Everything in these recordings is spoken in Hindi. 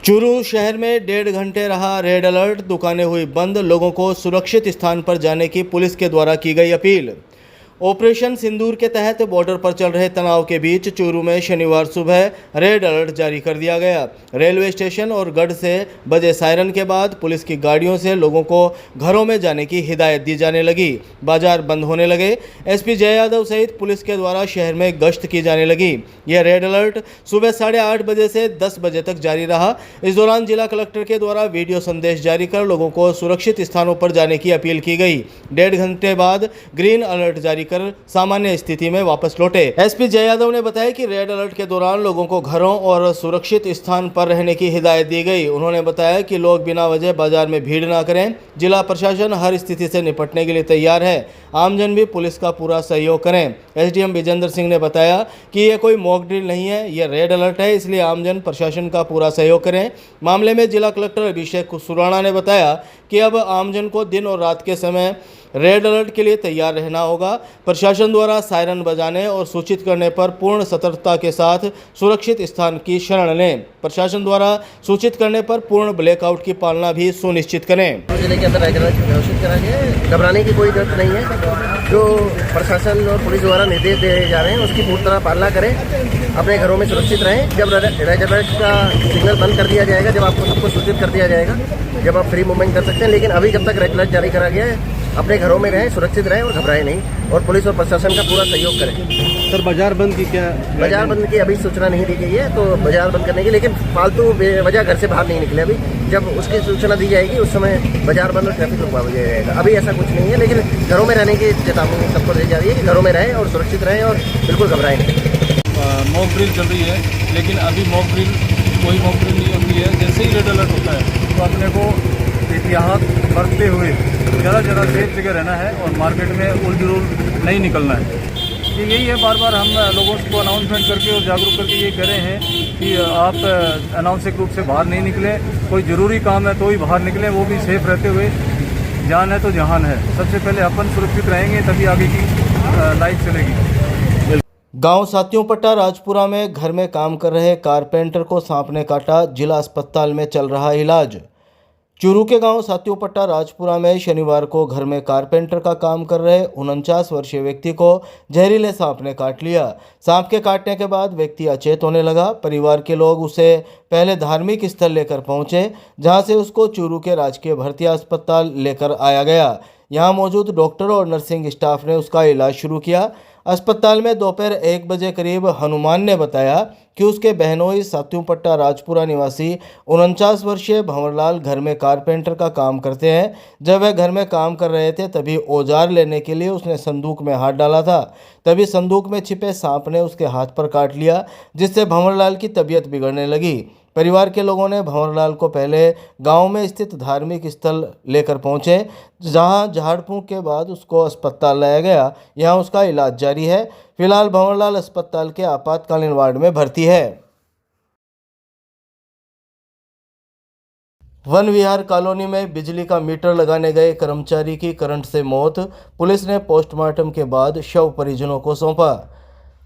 चूरू शहर में 1.5 घंटे रहा रेड अलर्ट। दुकानें हुई बंद। लोगों को सुरक्षित स्थान पर जाने की पुलिस के द्वारा की गई अपील। ऑपरेशन सिंदूर के तहत बॉर्डर पर चल रहे तनाव के बीच चूरू में शनिवार सुबह रेड अलर्ट जारी कर दिया गया। रेलवे स्टेशन और गढ़ से बजे सायरन के बाद पुलिस की गाड़ियों से लोगों को घरों में जाने की हिदायत दी जाने लगी। बाजार बंद होने लगे। एसपी जय यादव सहित पुलिस के द्वारा शहर में गश्त की जाने लगी। यह रेड अलर्ट सुबह 8:30 बजे से 10 बजे तक जारी रहा। इस दौरान जिला कलेक्टर के द्वारा वीडियो संदेश जारी कर लोगों को सुरक्षित स्थानों पर जाने की अपील की गई। 1.5 घंटे बाद ग्रीन अलर्ट जारी कर सामान्य स्थिति में वापस लौटे। एसपी जय यादव ने बताया कि रेड अलर्ट के दौरान लोगों को घरों और सुरक्षित स्थान पर रहने की हिदायत दी गई। उन्होंने बताया कि लोग बिना वजह बाजार में भीड़ न करें। जिला प्रशासन हर स्थिति से निपटने के लिए तैयार है। आमजन भी पुलिस का पूरा सहयोग करें। एसडीएम विजेंद्र सिंह ने बताया कि यह कोई मॉक ड्रिल नहीं है, यह रेड अलर्ट है, इसलिए आमजन प्रशासन का पूरा सहयोग करें। मामले में जिला कलेक्टर अभिषेक सुराणा ने बताया कि अब आमजन को दिन और रात के समय रेड अलर्ट के लिए तैयार रहना होगा। प्रशासन द्वारा सायरन बजाने और सूचित करने पर पूर्ण सतर्कता के साथ सुरक्षित स्थान की शरण लें। प्रशासन द्वारा सूचित करने पर पूर्ण ब्लैकआउट की पालना भी सुनिश्चित करें। जिले के अंदर घोषित करा गया है, घबराने की कोई जरूरत नहीं है। जो प्रशासन और पुलिस द्वारा निर्देश दिए जा रहे हैं उसकी पूरी तरह पालना करें। अपने घरों में सुरक्षित रहें। जब रेड अलर्ट का सिग्नल बंद कर दिया जाएगा, जब आपको सबको सूचित कर दिया जाएगा, जब आप फ्री मूवमेंट कर सकते हैं। लेकिन अभी जब तक रेड अलर्ट जारी करा गया है, अपने घरों में रहें, सुरक्षित रहें और घबराएं नहीं, और पुलिस और प्रशासन का पूरा सहयोग करें। सर, बाजार बंद की क्या? बाजार बंद की अभी सूचना नहीं दी गई है, तो बाजार बंद करने की, लेकिन फालतू वजह घर से बाहर नहीं निकले। अभी जब उसकी सूचना दी जाएगी उस समय बाजार बंद और ट्रैफिक रुकवा दिया जाएगा। अभी ऐसा कुछ नहीं है, लेकिन घरों में रहने की चेतावनी सबको दी जा रही है कि घरों में रहें और सुरक्षित रहें और बिल्कुल घबराएं नहीं। मॉक ड्रिल चल रही है, लेकिन अभी मॉक ड्रिल कोई मॉक ड्रिल नहीं होती है। जैसे ही रेड अलर्ट होता है तो अपने को एहतियात बरतते हुए ज़्यादा सेफ जगह रहना है और मार्केट में उल्टी रूल नहीं निकलना है। कि यही है, बार बार हम लोगों को अनाउंसमेंट करके और जागरूक करके ये कह रहे हैं कि आप अनाउंसिक रूप से बाहर नहीं निकलें। कोई ज़रूरी काम है तो ही बाहर निकलें, वो भी सेफ रहते हुए। जान है तो जहान है। सबसे पहले अपन सुरक्षित रहेंगे तभी आगे की लाइफ चलेगी। गांव सात्योपट्टा राजपुरा में घर में काम कर रहे कारपेंटर को सांप ने काटा। जिला अस्पताल में चल रहा इलाज। चूरू के गांव सात्योपट्टा राजपुरा में शनिवार को घर में कारपेंटर का काम कर रहे 49 वर्षीय व्यक्ति को जहरीले सांप ने काट लिया। सांप के काटने के बाद व्यक्ति अचेत होने लगा। परिवार के लोग उसे पहले धार्मिक स्थल लेकर पहुंचे, जहां से उसको चूरू के राजकीय भर्ती अस्पताल लेकर आया गया। यहां मौजूद डॉक्टरों और नर्सिंग स्टाफ ने उसका इलाज शुरू किया। अस्पताल में दोपहर 1 बजे करीब हनुमान ने बताया कि उसके बहनोई सात्योपट्टा राजपुरा निवासी 49 वर्षीय भंवरलाल घर में कारपेंटर का काम करते हैं। जब वह घर में काम कर रहे थे तभी औजार लेने के लिए उसने संदूक में हाथ डाला था। तभी संदूक में छिपे सांप ने उसके हाथ पर काट लिया, जिससे भंवरलाल की तबीयत बिगड़ने लगी। परिवार के लोगों ने भंवरलाल को पहले गांव में स्थित धार्मिक स्थल लेकर पहुंचे, जहां झाड़ फूंक के बाद उसको अस्पताल लाया गया। यहां उसका इलाज जारी है। फिलहाल भंवरलाल अस्पताल के आपातकालीन वार्ड में भर्ती है। वन विहार कॉलोनी में बिजली का मीटर लगाने गए कर्मचारी की करंट से मौत। पुलिस ने पोस्टमार्टम के बाद शव परिजनों को सौंपा।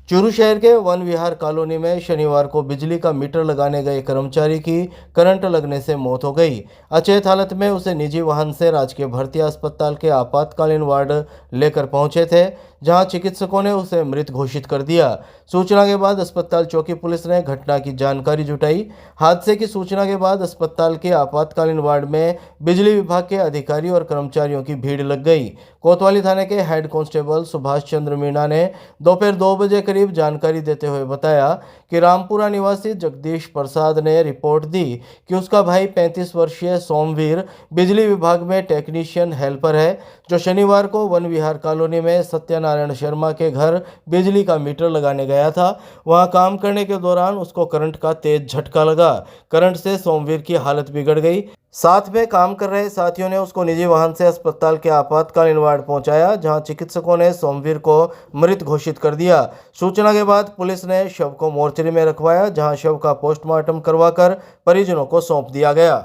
चूरू शहर के वन विहार कॉलोनी में शनिवार को बिजली का मीटर लगाने गए कर्मचारी की करंट लगने से मौत हो गई। अचेत हालत में उसे निजी वाहन से राजकीय भर्ती अस्पताल के आपातकालीन वार्ड लेकर पहुंचे थे, जहां चिकित्सकों ने उसे मृत घोषित कर दिया। सूचना के बाद अस्पताल चौकी पुलिस ने घटना की जानकारी जुटाई। हादसे की सूचना के बाद अस्पताल के आपातकालीन वार्ड में बिजली विभाग के अधिकारी और कर्मचारियों की भीड़ लग गई। कोतवाली थाने के हेड कांस्टेबल सुभाष चंद्र मीणा ने दोपहर 2 बजे करीब जानकारी देते हुए बताया कि रामपुरा निवासी जगदीश प्रसाद ने रिपोर्ट दी कि उसका भाई 35 वर्षीय सोमवीर बिजली विभाग में टेक्नीशियन हेल्पर है, जो शनिवार को वन विहार कॉलोनी में सत्यनारायण शर्मा के घर बिजली का मीटर लगाने गया था। वहां काम करने के दौरान उसको करंट का तेज झटका लगा। करंट से सोमवीर की हालत बिगड़ गई। साथ में काम कर रहे साथियों ने उसको निजी वाहन से अस्पताल के आपातकालीन वार्ड पहुंचाया, जहां चिकित्सकों ने सोमवीर को मृत घोषित कर दिया। सूचना के बाद पुलिस ने शव को मोर्चरी में रखवाया, जहां शव का पोस्टमार्टम करवाकर परिजनों को सौंप दिया गया।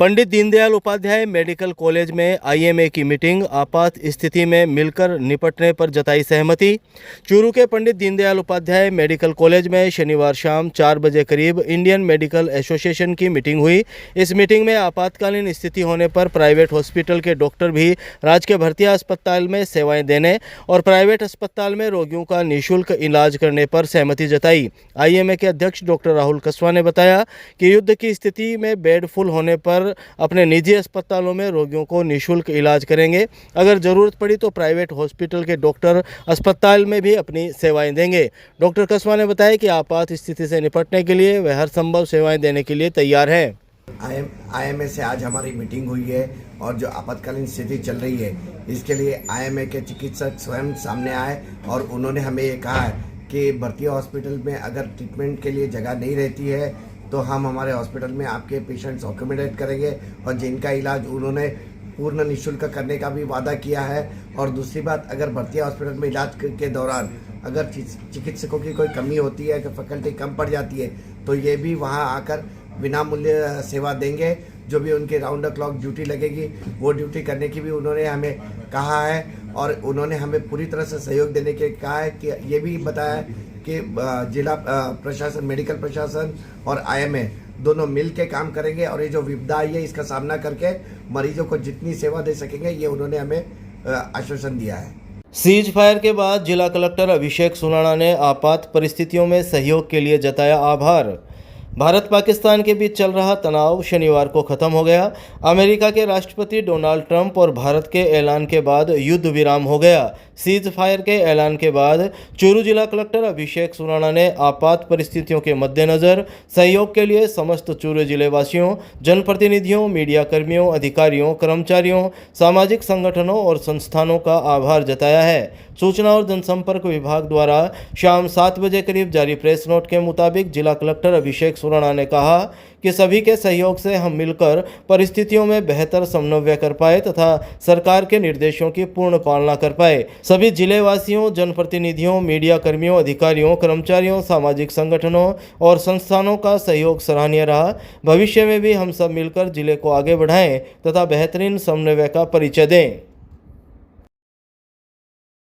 पंडित दीनदयाल उपाध्याय मेडिकल कॉलेज में आईएमए की मीटिंग, आपात स्थिति में मिलकर निपटने पर जताई सहमति। चूरू के पंडित दीनदयाल उपाध्याय मेडिकल कॉलेज में शनिवार शाम 4 बजे करीब इंडियन मेडिकल एसोसिएशन की मीटिंग हुई। इस मीटिंग में आपातकालीन स्थिति होने पर प्राइवेट हॉस्पिटल के डॉक्टर भी राजकीय भर्ती अस्पताल में सेवाएं देने और प्राइवेट अस्पताल में रोगियों का निःशुल्क इलाज करने पर सहमति जताई। आईएमए के अध्यक्ष डॉक्टर राहुल कस्वा ने बताया कि युद्ध की स्थिति में बेड फुल होने पर अपने निजी अस्पतालों में रोगियों को निःशुल्क इलाज करेंगे। अगर जरूरत पड़ी तो प्राइवेट हॉस्पिटल के डॉक्टर अस्पताल में भी अपनी सेवाएं देंगे। डॉक्टर कस्वा ने बताया कि आपात स्थिति से निपटने के लिए वह हर संभव सेवाएं देने के लिए तैयार है। आईएमए से आज हमारी मीटिंग हुई है और जो आपातकालीन स्थिति चल रही है इसके लिए आईएमए के चिकित्सक स्वयं सामने आए और उन्होंने हमें ये कहा है कि भर्ती हॉस्पिटल में अगर ट्रीटमेंट के लिए जगह नहीं रहती है तो हम हमारे हॉस्पिटल में आपके पेशेंट्स अकोमोडेट करेंगे और जिनका इलाज उन्होंने पूर्ण निःशुल्क करने का भी वादा किया है। और दूसरी बात, अगर भर्ती हॉस्पिटल में इलाज के दौरान अगर चिकित्सकों की कोई कमी होती है, कि फैकल्टी कम पड़ जाती है, तो ये भी वहाँ आकर बिना मूल्य सेवा देंगे। जो भी उनकी राउंड द क्लॉक ड्यूटी लगेगी वो ड्यूटी करने की भी उन्होंने हमें कहा है और उन्होंने हमें पूरी तरह से सहयोग देने के कहा है। कि ये भी बताया है कि जिला प्रशासन, मेडिकल प्रशासन और आईएमए दोनों मिल के काम करेंगे और ये जो विपदा आई है इसका सामना करके मरीजों को जितनी सेवा दे सकेंगे ये उन्होंने हमें आश्वासन दिया है। सीज फायर के बाद जिला कलेक्टर अभिषेक सुनाना ने आपात परिस्थितियों में सहयोग के लिए जताया आभार। भारत पाकिस्तान के बीच चल रहा तनाव शनिवार को खत्म हो गया। अमेरिका के राष्ट्रपति डोनाल्ड ट्रंप और भारत के ऐलान के बाद युद्ध विराम हो गया। सीज फायर के ऐलान के बाद चूरू जिला कलेक्टर अभिषेक सुनाना ने आपात परिस्थितियों के मद्देनज़र सहयोग के लिए समस्त चूरू जिले वासियों, जनप्रतिनिधियों, मीडिया कर्मियों, अधिकारियों, कर्मचारियों, सामाजिक संगठनों और संस्थानों का आभार जताया है। सूचना और जनसंपर्क विभाग द्वारा शाम 7 बजे करीब जारी प्रेस नोट के मुताबिक जिला कलेक्टर अभिषेक सुराणा ने कहा कि सभी के सहयोग से हम मिलकर परिस्थितियों में बेहतर समन्वय कर पाए तथा सरकार के निर्देशों की पूर्ण पालना कर पाए। सभी जिले वासियों, जनप्रतिनिधियों, मीडिया कर्मियों, अधिकारियों, कर्मचारियों, सामाजिक संगठनों और संस्थानों का सहयोग सराहनीय रहा। भविष्य में भी हम सब मिलकर जिले को आगे बढ़ाएं तथा बेहतरीन समन्वय का परिचय दें।